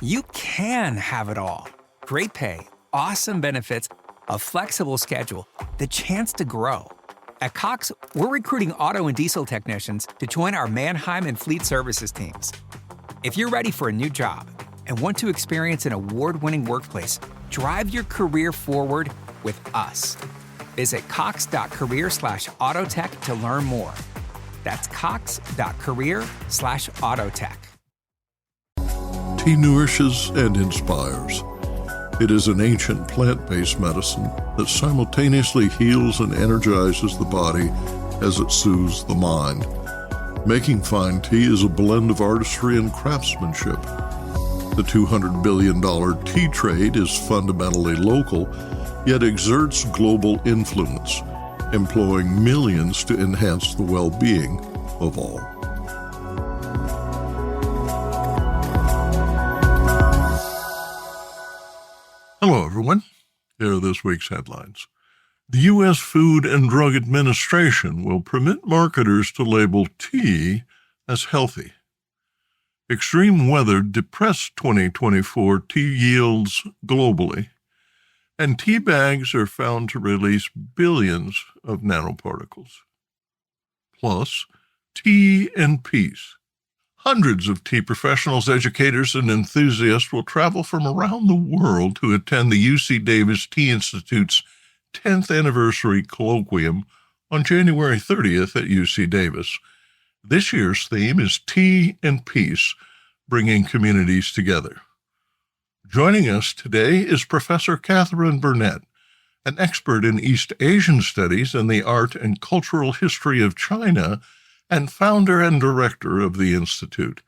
You can have it all. Great pay, awesome benefits, a flexible schedule, the chance to grow. At Cox, we're recruiting auto and diesel technicians to join our Mannheim and Fleet Services teams. If you're ready for a new job and want to experience an award-winning workplace, drive your career forward with us. Visit cox.career/autotech to learn more. That's cox.career/autotech. Tea nourishes and inspires. It is an ancient plant-based medicine that simultaneously heals and energizes the body as it soothes the mind. Making fine tea is a blend of artistry and craftsmanship. The $200 billion tea trade is fundamentally local, yet exerts global influence, employing millions to enhance the well-being of all. Hello, everyone. Here are this week's headlines. The U.S. Food and Drug Administration will permit marketers to label tea as healthy. Extreme weather depressed 2024 tea yields globally, and tea bags are found to release billions of nanoparticles. Plus, tea and peace. Hundreds of tea professionals, educators, and enthusiasts will travel from around the world to attend the UC Davis Tea Institute's 10th anniversary colloquium on January 30th at UC Davis. This year's theme is Tea and Peace, bringing communities together. Joining us today is Professor Katharine Burnett, an expert in East Asian studies and the art and cultural history of China, and founder and director of the Institute.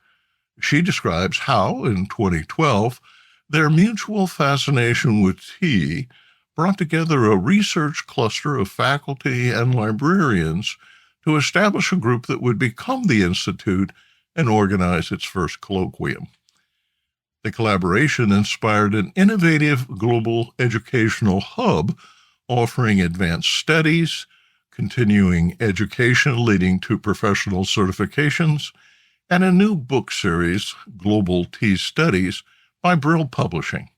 She describes how, in 2012, their mutual fascination with tea brought together a research cluster of faculty and librarians to establish a group that would become the Institute and organize its first colloquium. The collaboration inspired an innovative global educational hub offering advanced studies, continuing education leading to professional certifications, and a new book series, Global Tea Studies, by Brill Publishing.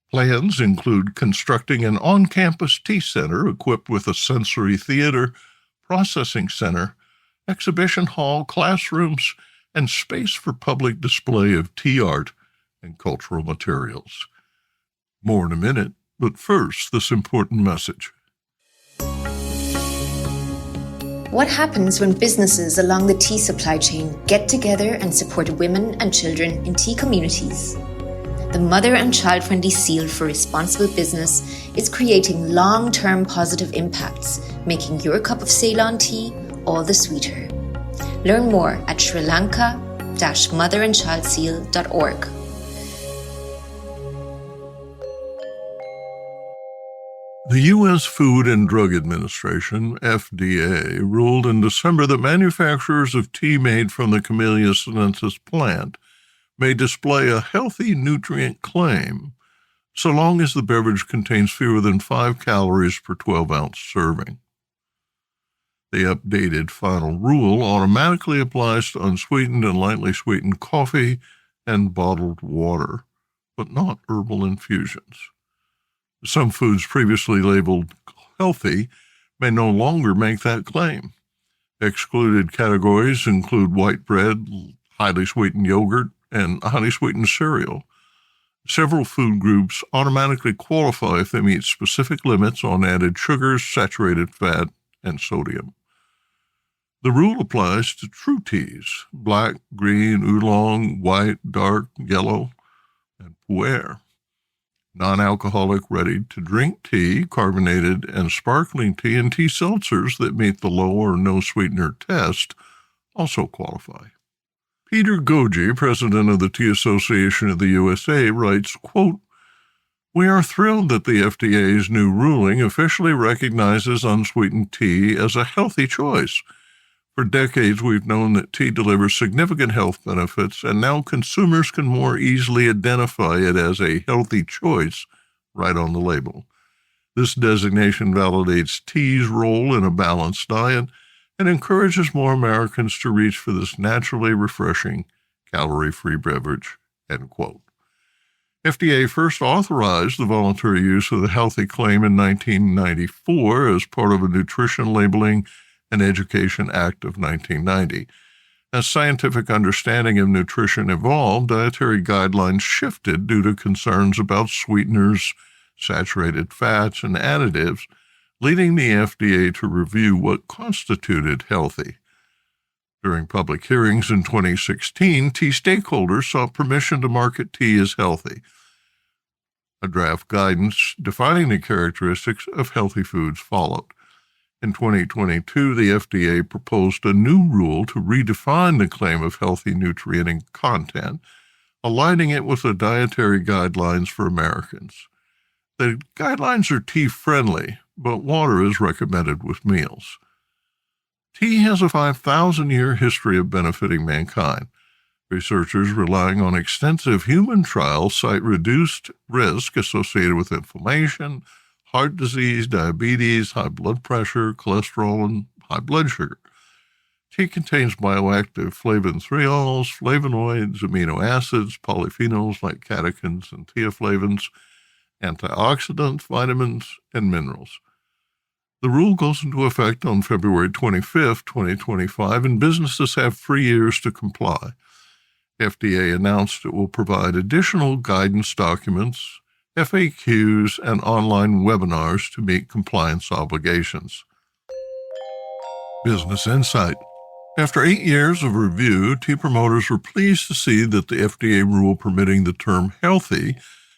Plans include constructing an on-campus tea center equipped with a sensory theater, processing center, exhibition hall, classrooms, and space for public display of tea art and cultural materials. More in a minute, but first, this important message. What happens when businesses along the tea supply chain get together and support women and children in tea communities? The Mother and Child-Friendly Seal for Responsible Business is creating long-term positive impacts, making your cup of Ceylon tea all the sweeter. Learn more at srilanka-motherandchildseal.org. The U.S. Food and Drug Administration, FDA, ruled in December that manufacturers of tea made from the Camellia sinensis plant may display a healthy nutrient claim so long as the beverage contains fewer than 5 calories per 12-ounce serving. The updated final rule automatically applies to unsweetened and lightly sweetened coffee and bottled water, but not herbal infusions. Some foods previously labeled healthy may no longer make that claim. Excluded categories include white bread, highly sweetened yogurt, and highly sweetened cereal. Several food groups automatically qualify if they meet specific limits on added sugars, saturated fat, and sodium. The rule applies to true teas: black, green, oolong, white, dark, yellow, and pu'er. Non-alcoholic ready-to-drink tea, carbonated and sparkling tea, and tea seltzers that meet the low or no sweetener test also qualify. Peter Goji, president of the Tea Association of the USA, writes, quote, "We are thrilled that the FDA's new ruling officially recognizes unsweetened tea as a healthy choice. For decades, we've known that tea delivers significant health benefits, and now consumers can more easily identify it as a healthy choice right on the label. This designation validates tea's role in a balanced diet and encourages more Americans to reach for this naturally refreshing, calorie-free beverage," end quote. FDA first authorized the voluntary use of the healthy claim in 1994 as part of a Nutrition Labeling and Education Act of 1990. As scientific understanding of nutrition evolved, dietary guidelines shifted due to concerns about sweeteners, saturated fats, and additives, leading the FDA to review what constituted healthy. During public hearings in 2016, tea stakeholders sought permission to market tea as healthy. A draft guidance defining the characteristics of healthy foods followed. In 2022, the FDA proposed a new rule to redefine the claim of healthy nutrient content, aligning it with the dietary guidelines for Americans. The guidelines are tea-friendly, but water is recommended with meals. Tea has a 5,000-year history of benefiting mankind. Researchers relying on extensive human trials cite reduced risk associated with inflammation, heart disease, diabetes, high blood pressure, cholesterol, and high blood sugar. Tea contains bioactive flavonthiols, flavonoids, amino acids, polyphenols like catechins and theaflavins, antioxidants, vitamins, and minerals. The rule goes into effect on February 25, 2025, and businesses have 3 years to comply. FDA announced it will provide additional guidance documents, FAQs, and online webinars to meet compliance obligations. Business Insight. After 8 years of review, tea promoters were pleased to see that the FDA rule permitting the term healthy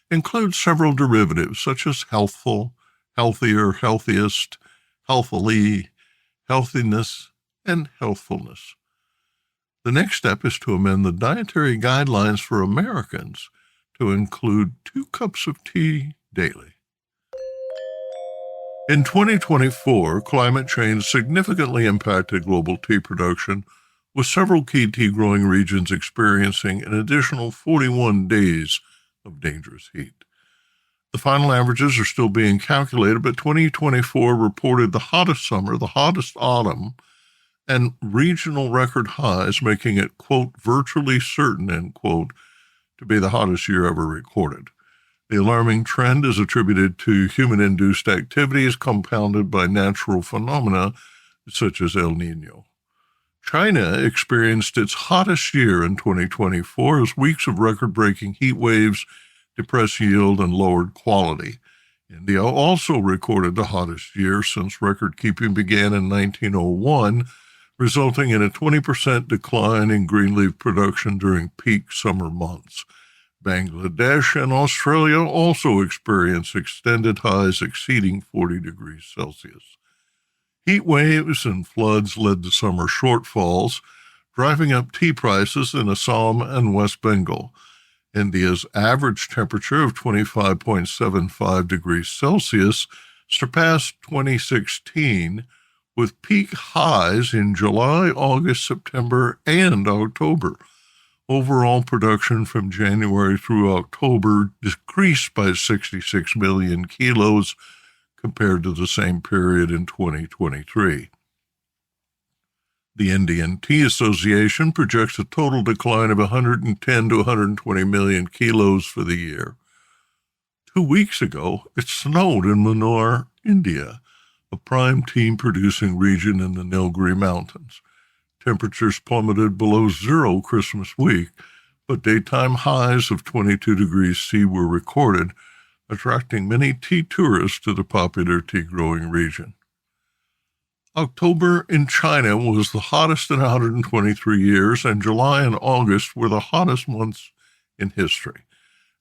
includes several derivatives such as healthful, healthier, healthiest, healthily, healthiness, and healthfulness. The next step is to amend the dietary guidelines for Americans to include 2 cups of tea daily. In 2024, climate change significantly impacted global tea production, with several key tea growing regions experiencing an additional 41 days of dangerous heat. The final averages are still being calculated, but 2024 reported the hottest summer, the hottest autumn, and regional record highs, making it, quote, virtually certain, end quote, to be the hottest year ever recorded. The alarming trend is attributed to human-induced activities compounded by natural phenomena such as El Niño. China experienced its hottest year in 2024 as weeks of record-breaking heat waves depressed yield and lowered quality. India also recorded the hottest year since record-keeping began in 1901, resulting in a 20% decline in green leaf production during peak summer months. Bangladesh and Australia also experienced extended highs exceeding 40 degrees Celsius. Heat waves and floods led to summer shortfalls, driving up tea prices in Assam and West Bengal. India's average temperature of 25.75 degrees Celsius surpassed 2016, with peak highs in July, August, September, and October. Overall production from January through October decreased by 66 million kilos compared to the same period in 2023. The Indian Tea Association projects a total decline of 110 to 120 million kilos for the year. 2 weeks ago, it snowed in Manor, India, a prime tea-producing region in the Nilgiri Mountains. Temperatures plummeted below zero Christmas week, but daytime highs of 22 degrees C were recorded, attracting many tea tourists to the popular tea-growing region. October in China was the hottest in 123 years, and July and August were the hottest months in history.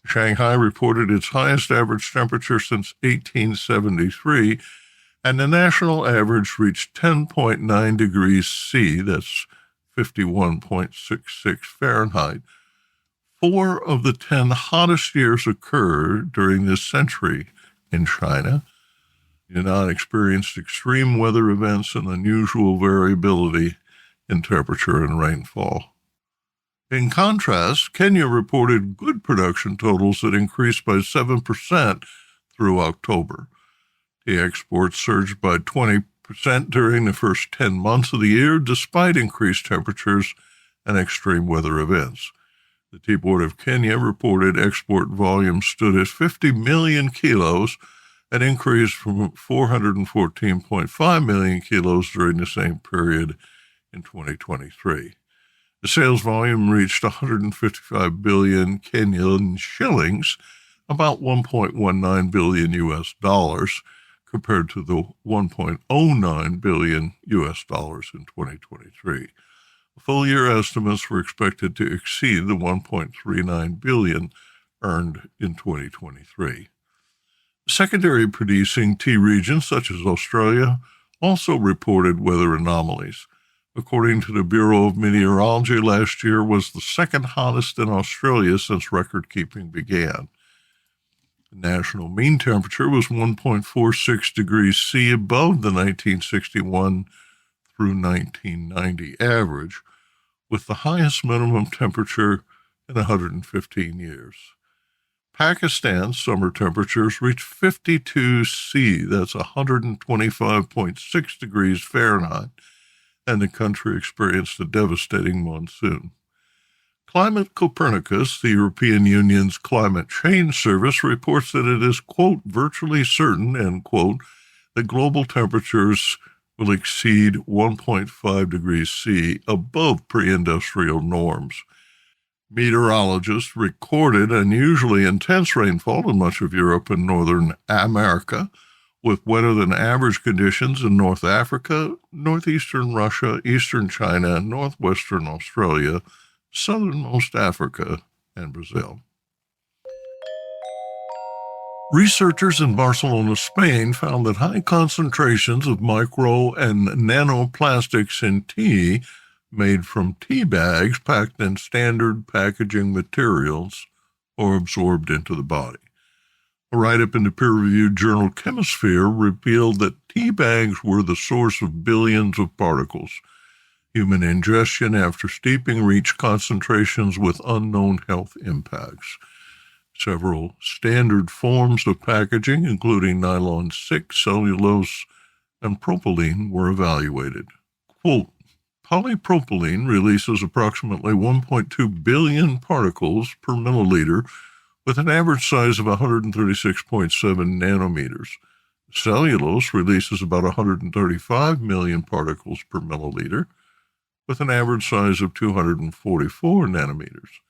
Shanghai reported its highest average temperature since 1873, and the national average reached 10.9 degrees C, that's 51.66 Fahrenheit. 4 of the 10 hottest years occurred during this century in China. Yunnan experienced extreme weather events and unusual variability in temperature and rainfall. In contrast, Kenya reported good production totals that increased by 7% through October. Tea exports surged by 20% during the first 10 months of the year, despite increased temperatures and extreme weather events. The Tea Board of Kenya reported export volume stood at 50 million kilos, an increase from 414.5 million kilos during the same period in 2023. The sales volume reached 155 billion Kenyan shillings, about 1.19 billion US dollars, compared to the 1.09 billion US dollars in 2023. Full-year estimates were expected to exceed the 1.39 billion earned in 2023. Secondary producing tea regions such as Australia also reported weather anomalies. According to the Bureau of Meteorology, last year was the second hottest in Australia since record-keeping began. The national mean temperature was 1.46 degrees C above the 1961 through 1990 average, with the highest minimum temperature in 115 years. Pakistan's summer temperatures reached 52 C, that's 125.6 degrees Fahrenheit, and the country experienced a devastating monsoon. Climate Copernicus, the European Union's climate change service, reports that it is, quote, virtually certain, end quote, that global temperatures will exceed 1.5 degrees C above pre-industrial norms. Meteorologists recorded unusually intense rainfall in much of Europe and Northern America, with wetter-than-average conditions in North Africa, northeastern Russia, eastern China, northwestern Australia, southernmost Africa, and Brazil. Researchers in Barcelona, Spain, found that high concentrations of micro and nanoplastics in tea made from tea bags packed in standard packaging materials are absorbed into the body. A write-up in the peer-reviewed journal Chemisphere revealed that tea bags were the source of billions of particles. Human ingestion after steeping reached concentrations with unknown health impacts. Several standard forms of packaging, including nylon 6, cellulose, and propylene, were evaluated. Quote, polypropylene releases approximately 1.2 billion particles per milliliter, with an average size of 136.7 nanometers. Cellulose releases about 135 million particles per milliliter, with an average size of 244 nanometers,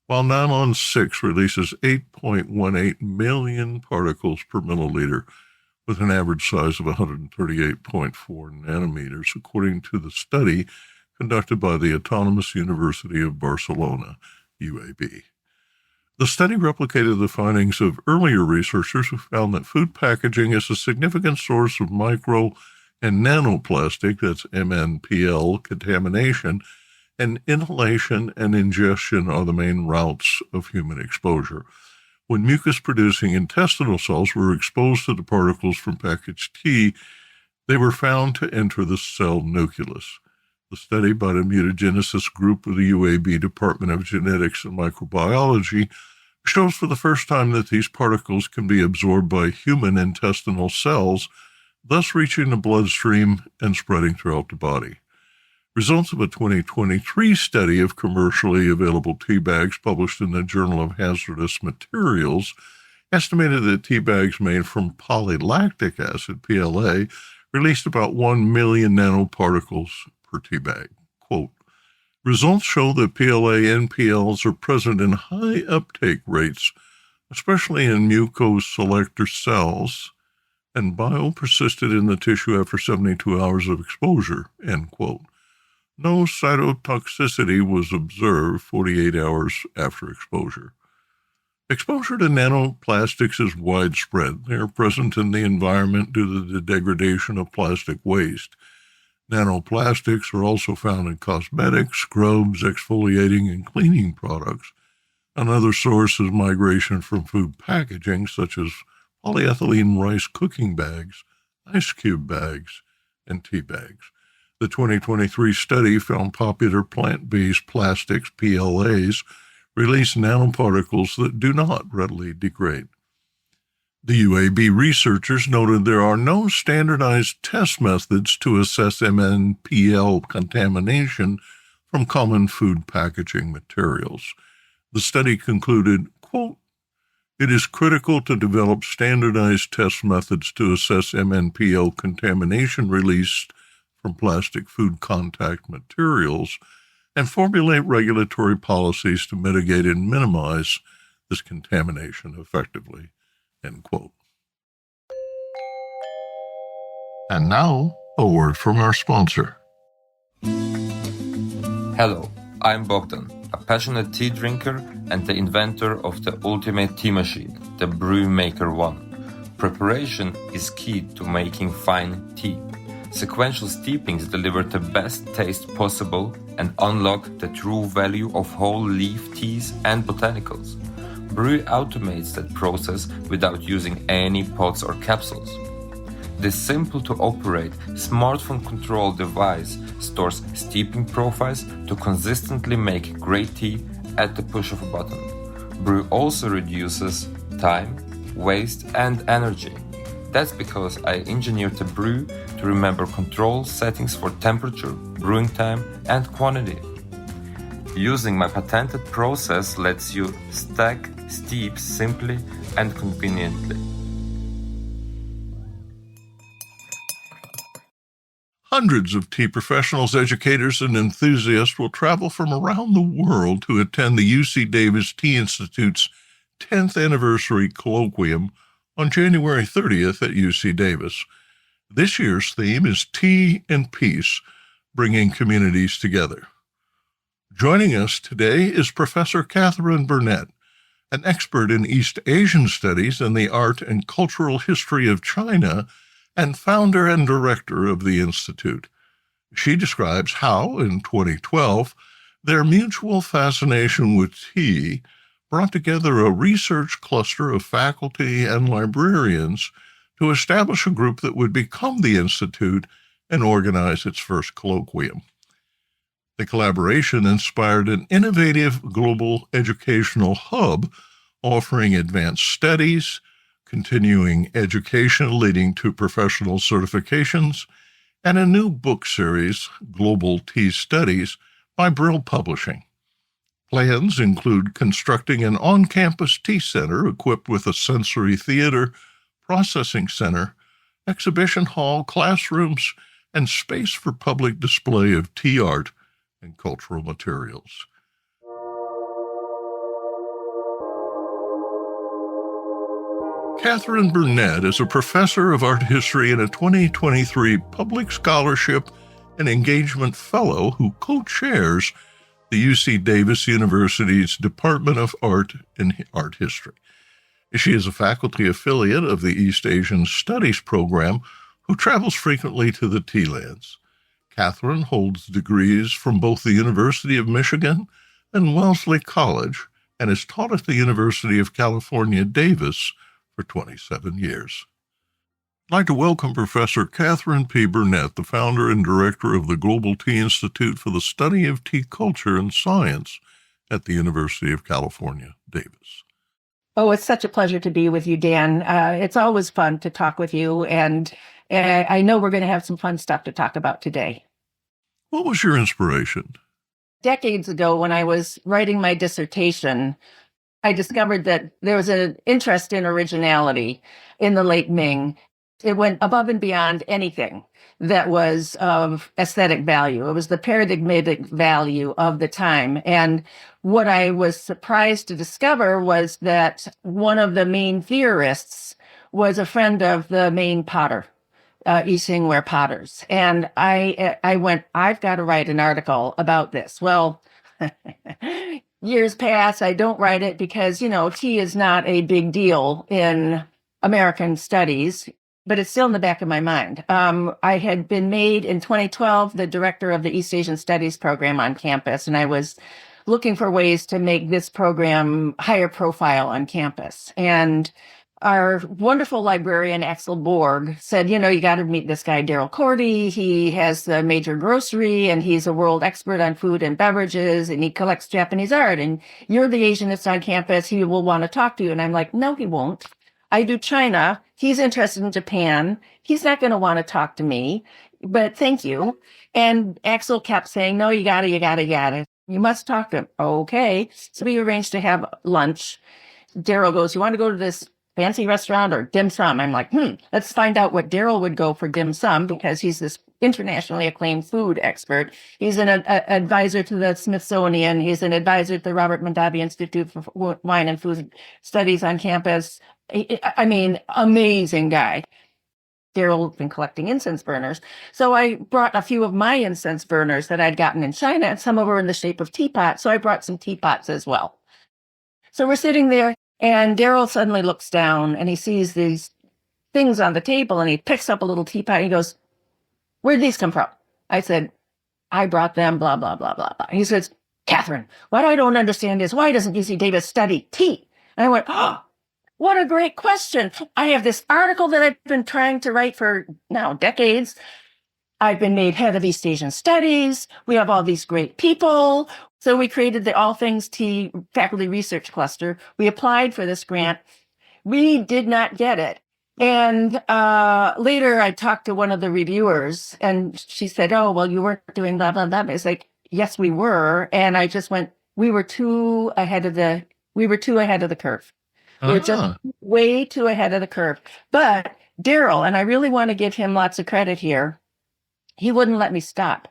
while nylon 6 releases 8.18 million particles per milliliter, with an average size of 138.4 nanometers, according to the study conducted by the Autonomous University of Barcelona, UAB. The study replicated the findings of earlier researchers who found that food packaging is a significant source of micro and nanoplastic, that's MNPL, contamination, and inhalation and ingestion are the main routes of human exposure. When mucus-producing intestinal cells were exposed to the particles from packaged tea, they were found to enter the cell nucleus. The study by the mutagenesis group of the UAB Department of Genetics and Microbiology shows for the first time that these particles can be absorbed by human intestinal cells, thus reaching the bloodstream and spreading throughout the body. Results of a 2023 study of commercially available tea bags published in the Journal of Hazardous Materials estimated that tea bags made from polylactic acid, PLA, released about 1 million nanoparticles per tea bag. Quote, results show that PLA NPLs are present in high uptake rates, especially in mucoselector cells, and biopersisted in the tissue after 72 hours of exposure, end quote. No cytotoxicity was observed 48 hours after exposure. Exposure to nanoplastics is widespread. They are present in the environment due to the degradation of plastic waste. Nanoplastics are also found in cosmetics, scrubs, exfoliating, and cleaning products. Another source is migration from food packaging, such as polyethylene rice cooking bags, ice cube bags, and tea bags. The 2023 study found popular plant-based plastics, PLAs, release nanoparticles that do not readily degrade. The UAB researchers noted there are no standardized test methods to assess MNPL contamination from common food packaging materials. The study concluded, quote, "It is critical to develop standardized test methods to assess MNPO contamination released from plastic food contact materials and formulate regulatory policies to mitigate and minimize this contamination effectively." End quote. And now, a word from our sponsor. Hello, I'm Bogdan, a passionate tea drinker and the inventor of the ultimate tea machine, the Brew Maker One. Preparation is key to making fine tea. Sequential steepings deliver the best taste possible and unlock the true value of whole leaf teas and botanicals. Brew automates that process without using any pots or capsules. This simple-to-operate, smartphone-controlled device stores steeping profiles to consistently make great tea at the push of a button. Brew also reduces time, waste, and energy. That's because I engineered the brew to remember control settings for temperature, brewing time, and quantity. Using my patented process lets you stack steep simply and conveniently. Hundreds of tea professionals, educators, and enthusiasts will travel from around the world to attend the UC Davis Tea Institute's 10th anniversary colloquium on January 30th at UC Davis. This year's theme is Tea and Peace, bringing communities together. Joining us today is Professor Katharine Burnett, an expert in East Asian studies and the art and cultural history of China, and founder and director of the Institute. She describes how, in 2012, their mutual fascination with tea brought together a research cluster of faculty and librarians to establish a group that would become the Institute and organize its first colloquium. The collaboration inspired an innovative global educational hub offering advanced studies, continuing education leading to professional certifications, and a new book series, Global Tea Studies, by Brill Publishing. Plans include constructing an on-campus tea center equipped with a sensory theater, processing center, exhibition hall, classrooms, and space for public display of tea art and cultural materials. Katharine Burnett is a professor of art history and a 2023 Public Scholarship and Engagement Fellow who co-chairs the UC Davis University's Department of Art and Art History. She is a faculty affiliate of the East Asian Studies program who travels frequently to the tea lands. Katharine holds degrees from both the University of Michigan and Wellesley College and has taught at the University of California, Davis for 27 years. I'd like to welcome Professor Katharine P. Burnett, the founder and director of the Global Tea Institute for the Study of Tea Culture and Science at the University of California, Davis. Oh, it's such a pleasure to be with you, Dan. It's always fun to talk with you, and I know we're going to have some fun stuff to talk about today. What was your inspiration? Decades ago, when I was writing my dissertation, I discovered that there was an interest in originality in the late Ming. It went above and beyond anything that was of aesthetic value. It was the paradigmatic value of the time. And what I was surprised to discover was that one of the main theorists was a friend of the main potter, Yixingware potters. And I went, I've got to write an article about this. Well, years pass, I don't write it because, tea is not a big deal in American studies, but it's still in the back of my mind. I had been made in 2012 the director of the East Asian Studies program on campus, and I was looking for ways to make this program higher profile on campus. And our wonderful librarian, Axel Borg, said, you got to meet this guy, Daryl Cordy. He has the major grocery, and he's a world expert on food and beverages, and he collects Japanese art. And you're the Asianist on campus. He will want to talk to you. And I'm like, no, he won't. I do China. He's interested in Japan. He's not going to want to talk to me, but thank you. And Axel kept saying, no, you got to. You must talk to him. Okay. So we arranged to have lunch. Daryl goes, you want to go to this fancy restaurant or dim sum? I'm like, let's find out what Daryl would go for dim sum, because he's this internationally acclaimed food expert. He's an advisor to the Smithsonian. He's an advisor to the Robert Mondavi Institute for Wine and Food Studies on campus. I mean, amazing guy. Daryl had been collecting incense burners. So I brought a few of my incense burners that I'd gotten in China, and some of them were in the shape of teapots. So I brought some teapots as well. So we're sitting there, and Daryl suddenly looks down and he sees these things on the table, and he picks up a little teapot and he goes, where'd these come from? I said, I brought them, blah, blah, blah, blah, blah. He says, Katharine, what I don't understand is, why doesn't UC Davis study tea? And I went, oh, what a great question. I have this article that I've been trying to write for now decades. I've been made head of East Asian Studies. We have all these great people. So we created the All Things Tea Faculty Research Cluster. We applied for this grant. We did not get it. And later I talked to one of the reviewers, and she said, oh, well, you weren't doing blah, blah, blah. I was like, yes, we were. And I just went, we were too ahead of the curve. We were just way too ahead of the curve. But Daryl, and I really want to give him lots of credit here, he wouldn't let me stop.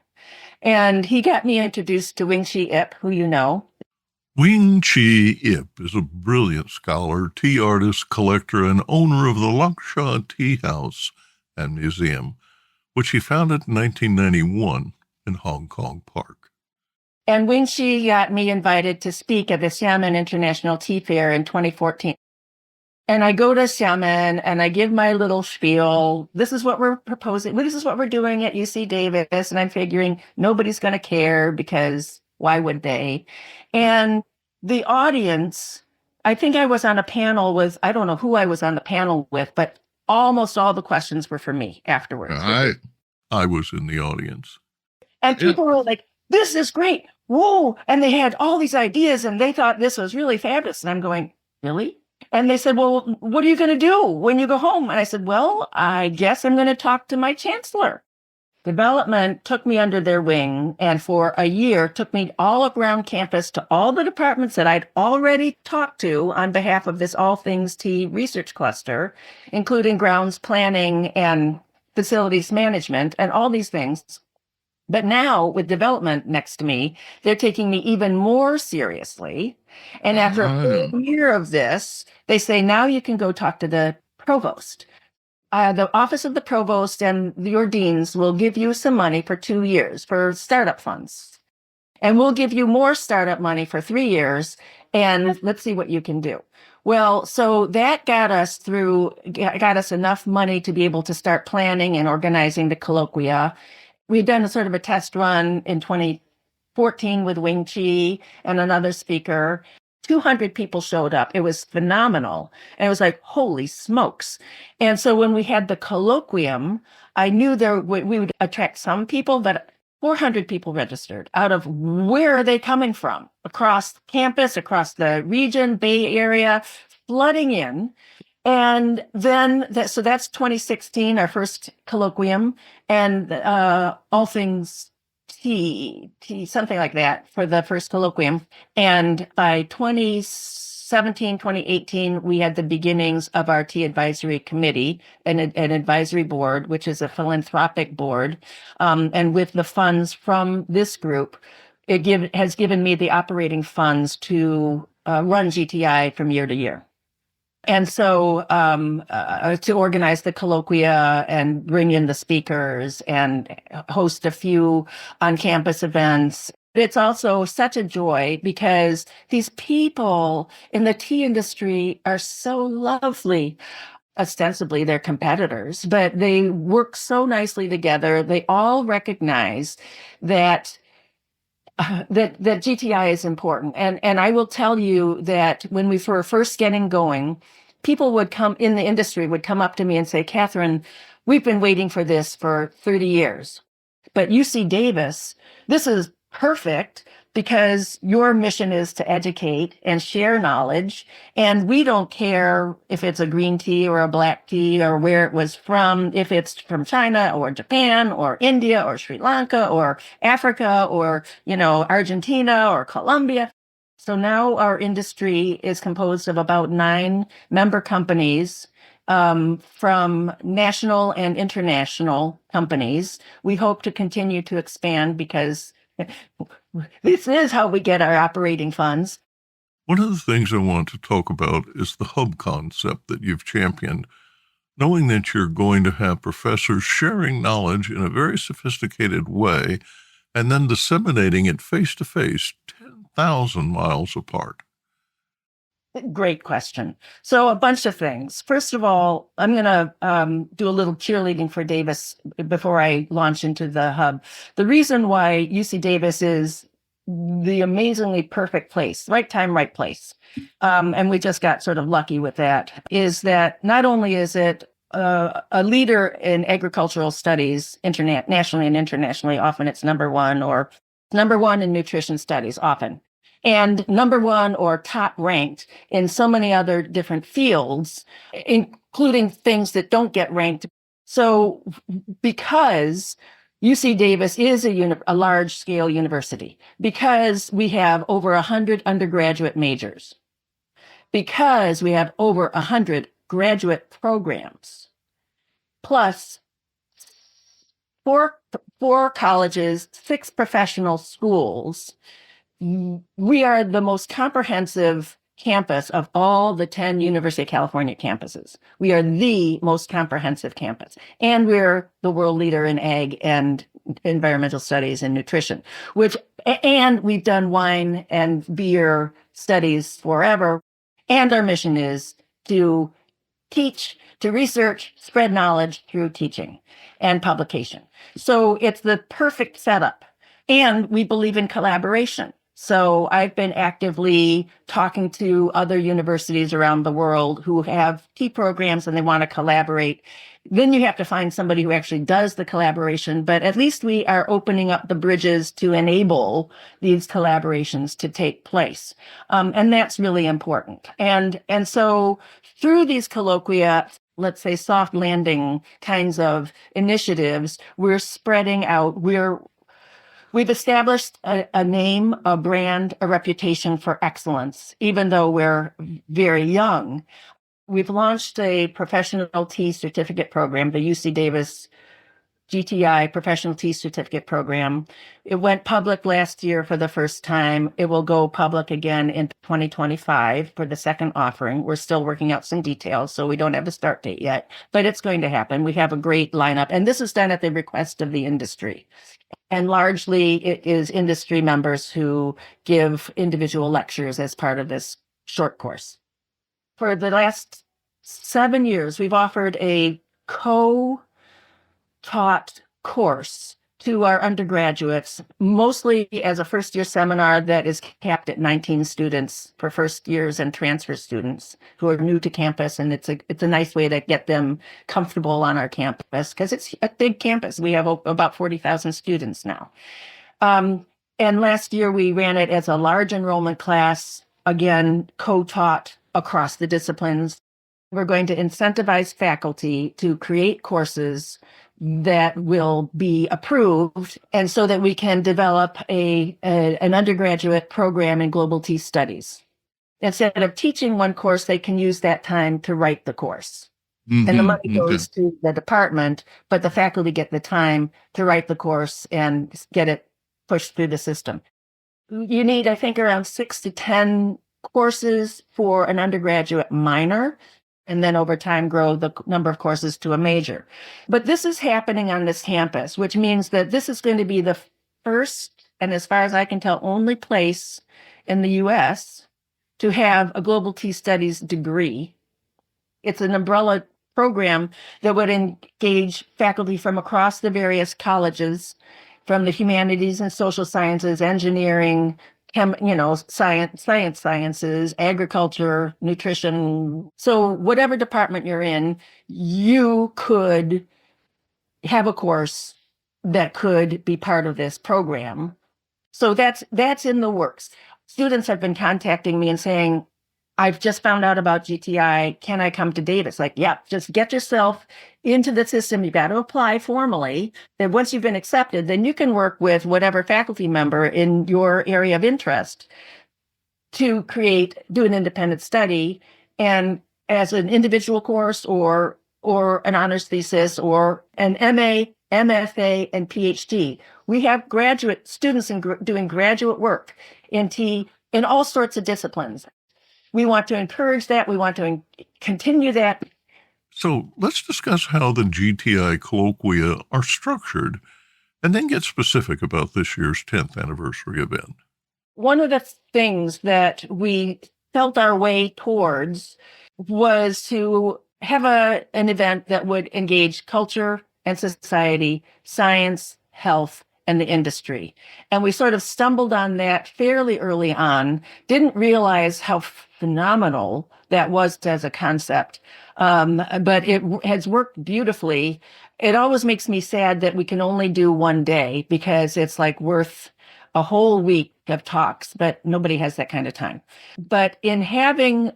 And he got me introduced to Wing-Chi Ip, who you know. Wing-Chi Ip is a brilliant scholar, tea artist, collector, and owner of the Laksha Tea House and Museum, which he founded in 1991 in Hong Kong Park. And Wing-Chi got me invited to speak at the Xiamen International Tea Fair in 2014. And I go to Xiamen and I give my little spiel. This is what we're proposing. This is what we're doing at UC Davis. And I'm figuring nobody's going to care, because why would they? And the audience, I think I was on a panel with, I don't know who I was on the panel with, but almost all the questions were for me afterwards. I was in the audience. And people were like, this is great. Whoa. And they had all these ideas and they thought this was really fabulous. And I'm going, really? And they said, well, what are you going to do when you go home? And I said, well, I guess I'm going to talk to my chancellor. Development took me under their wing, and for a year took me all around campus to all the departments that I'd already talked to on behalf of this All Things Tea Research Cluster, including grounds planning and facilities management and all these things. But now with development next to me, they're taking me even more seriously. And after a year of this, they say, now you can go talk to the provost. The office of the provost and your deans will give you some money for 2 years for startup funds. And we'll give you more startup money for 3 years. And let's see what you can do. Well, so that got us enough money to be able to start planning and organizing the colloquia. We've done a sort of a test run in 2014 with Wing-Chi and another speaker. 200 people showed up. It was phenomenal. And it was like, holy smokes. And so when we had the colloquium, I knew we would attract some people, but 400 people registered. Out of where are they coming from? Across campus, across the region, Bay Area, flooding in. And then, so that's 2016, our first colloquium, and all things tea, something like that for the first colloquium. And by 2017, 2018, we had the beginnings of our Tea Advisory Committee, an advisory board, which is a philanthropic board. And with the funds from this group, it has given me the operating funds to run GTI from year to year. And so to organize the colloquia and bring in the speakers and host a few on-campus events. It's also such a joy because these people in the tea industry are so lovely. Ostensibly, they're competitors, but they work so nicely together. They all recognize that that GTI is important. And I will tell you that when we were first getting going, people would come in the industry would come up to me and say, Katharine, we've been waiting for this for 30 years. But UC Davis, this is perfect because your mission is to educate and share knowledge. And we don't care if it's a green tea or a black tea or where it was from, if it's from China or Japan or India or Sri Lanka or Africa or, Argentina or Colombia. So now our industry is composed of about 9 member companies from national and international companies. We hope to continue to expand because this is how we get our operating funds. One of the things I want to talk about is the hub concept that you've championed, knowing that you're going to have professors sharing knowledge in a very sophisticated way and then disseminating it face-to-face 10,000 miles apart. Great question. So a bunch of things. First of all, I'm going to do a little cheerleading for Davis before I launch into the hub. The reason why UC Davis is the amazingly perfect place, right time, right place, and we just got sort of lucky with that, is that not only is it a leader in agricultural studies nationally and internationally, often it's number one, or number one in nutrition studies, often, and number one or top ranked in so many other different fields, including things that don't get ranked. So because UC Davis is a large-scale university, because we have over 100 undergraduate majors, because we have over 100 graduate programs, plus four colleges, 6 professional schools, we are the most comprehensive campus of all the 10 University of California campuses. We are the most comprehensive campus. And we're the world leader in ag and environmental studies and nutrition, and we've done wine and beer studies forever. And our mission is to teach, to research, spread knowledge through teaching and publication. So it's the perfect setup. And we believe in collaboration. So I've been actively talking to other universities around the world who have tea programs and they want to collaborate. Then you have to find somebody who actually does the collaboration, but at least we are opening up the bridges to enable these collaborations to take place. And that's really important. And so through these colloquia, let's say soft landing kinds of initiatives, we're spreading out. We've established a name, a brand, a reputation for excellence, even though we're very young. We've launched a professional tea certificate program, the UC Davis GTI Professional Tea Certificate Program. It went public last year for the first time. It will go public again in 2025 for the second offering. We're still working out some details, so we don't have a start date yet, but it's going to happen. We have a great lineup, and this is done at the request of the industry. And largely, it is industry members who give individual lectures as part of this short course. For the last 7 years, we've offered a co-taught course to our undergraduates, mostly as a first-year seminar that is capped at 19 students for first years and transfer students who are new to campus. And it's a nice way to get them comfortable on our campus because it's a big campus. We have about 40,000 students now. And last year we ran it as a large enrollment class, again, co-taught across the disciplines. We're going to incentivize faculty to create courses that will be approved, and so that we can develop an undergraduate program in global tea studies. Instead of teaching one course, they can use that time to write the course. Mm-hmm, and the money goes to the department, but the faculty get the time to write the course and get it pushed through the system. You need, I think, around 6 to 10 courses for an undergraduate minor, and then over time grow the number of courses to a major. But this is happening on this campus, which means that this is going to be the first, and as far as I can tell, only place in the U.S. to have a global tea studies degree. It's an umbrella program that would engage faculty from across the various colleges, from the humanities and social sciences, engineering, sciences, agriculture, nutrition. So whatever department you're in, you could have a course that could be part of this program. So that's in the works. Students have been contacting me and saying, I've just found out about GTI. Can I come to Davis? Like, yeah, just get yourself into the system. You got to apply formally. Then once you've been accepted, then you can work with whatever faculty member in your area of interest to do an independent study, and as an individual course or an honors thesis or an MA, MFA, and PhD. We have graduate students doing graduate work in all sorts of disciplines. We want to encourage that. We want to continue that. So let's discuss how the GTI colloquia are structured and then get specific about this year's 10th anniversary event. One of the things that we felt our way towards was to have an event that would engage culture and society, science, health, and the industry. And we sort of stumbled on that fairly early on, didn't realize how phenomenal that was as a concept. But it has worked beautifully. It always makes me sad that we can only do one day because it's like worth a whole week of talks, but nobody has that kind of time. But in having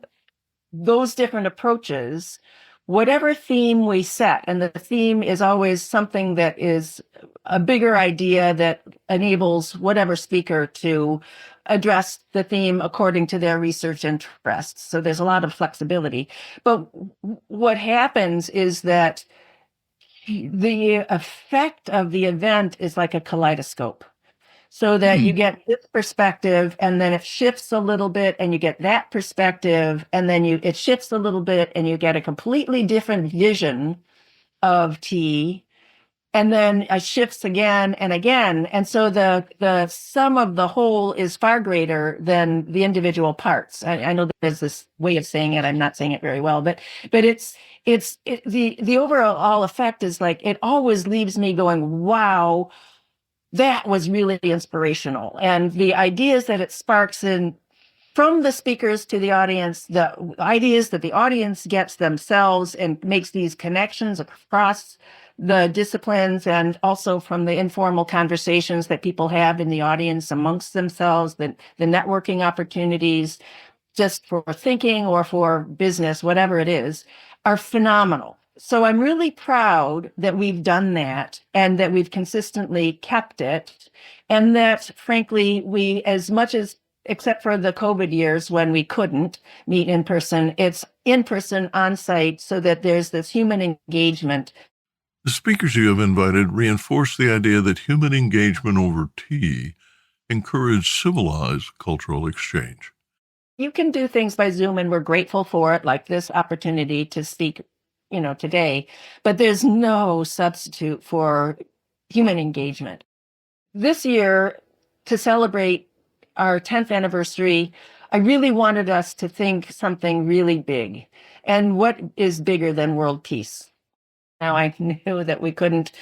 those different approaches, whatever theme we set, and the theme is always something that is a bigger idea that enables whatever speaker to address the theme according to their research interests. So there's a lot of flexibility. But what happens is that the effect of the event is like a kaleidoscope. So that you get this perspective, and then it shifts a little bit, and you get that perspective, and then it shifts a little bit, and you get a completely different vision of tea, and then it shifts again and again. And so the sum of the whole is far greater than the individual parts. I know there's this way of saying it. I'm not saying it very well, but the overall effect is like, it always leaves me going, wow, that was really inspirational. And the ideas that it sparks from the speakers to the audience, the ideas that the audience gets themselves and makes these connections across the disciplines, and also from the informal conversations that people have in the audience amongst themselves, the networking opportunities, just for thinking or for business, whatever it is, are phenomenal. So I'm really proud that we've done that and that we've consistently kept it. And that, frankly, we, as much as, except for the COVID years when we couldn't meet in person, it's in person, on site, so that there's this human engagement. The speakers you have invited reinforce the idea that human engagement over tea encourages civilized cultural exchange. You can do things by Zoom, and we're grateful for it, like this opportunity to speak today, but there's no substitute for human engagement. This year, to celebrate our 10th anniversary, I really wanted us to think something really big. And what is bigger than world peace? Now, I knew that we couldn't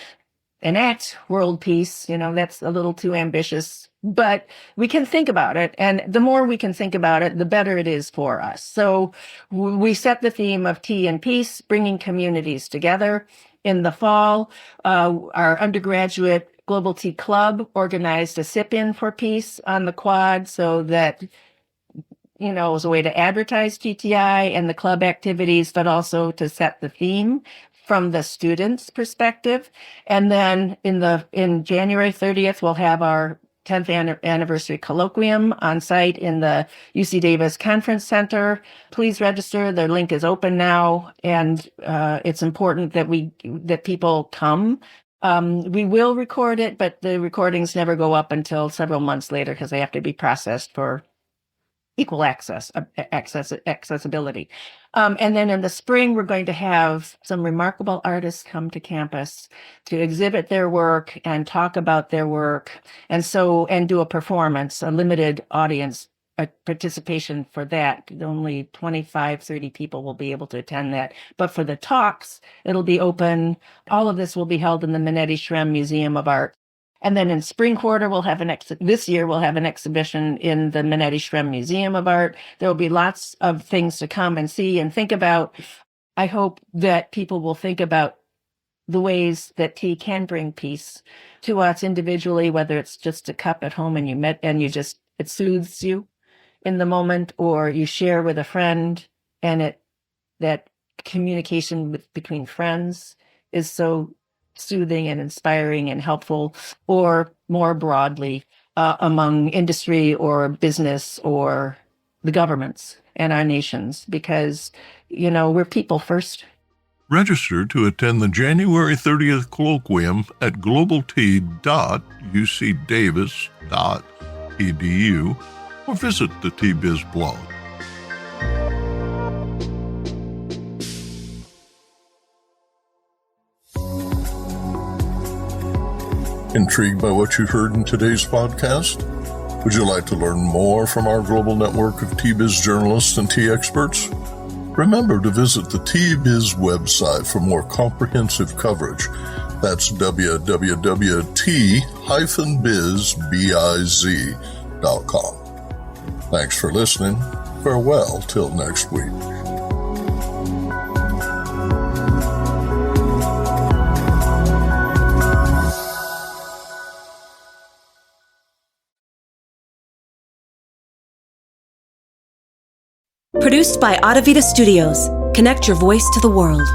enact world peace, that's a little too ambitious, but we can think about it. And the more we can think about it, the better it is for us. So we set the theme of tea and peace, bringing communities together. In the fall, our undergraduate Global Tea Club organized a sip-in for peace on the quad, so that it was a way to advertise GTI and the club activities, but also to set the theme from the students' perspective. And then in January 30th, we'll have our 10th anniversary colloquium on site in the UC Davis Conference Center. Please register. The link is open now, and it's important that people come. We will record it, but the recordings never go up until several months later because they have to be processed for equal accessibility. And then in the spring, we're going to have some remarkable artists come to campus to exhibit their work and talk about their work, and do a performance, a limited audience participation for that. Only 25-30 people will be able to attend that. But for the talks, it'll be open. All of this will be held in the Minetti Shrem Museum of Art. And then in spring quarter, this year we'll have an exhibition in the Minetti Shrem Museum of Art. There will be lots of things to come and see and think about. I hope that people will think about the ways that tea can bring peace to us individually, whether it's just a cup at home and it soothes you in the moment, or you share with a friend and that communication between friends is so soothing and inspiring and helpful, or more broadly among industry or business or the governments and our nations, because, we're people first. Register to attend the January 30th colloquium at globaltea.ucdavis.edu or visit the TBiz blog. Intrigued by what you heard in today's podcast? Would you like to learn more from our global network of TBiz journalists and tea experts? Remember to visit the TBiz website for more comprehensive coverage. That's www.t-biz.com. Thanks for listening. Farewell till next week. Produced by Audavita Studios. Connect your voice to the world.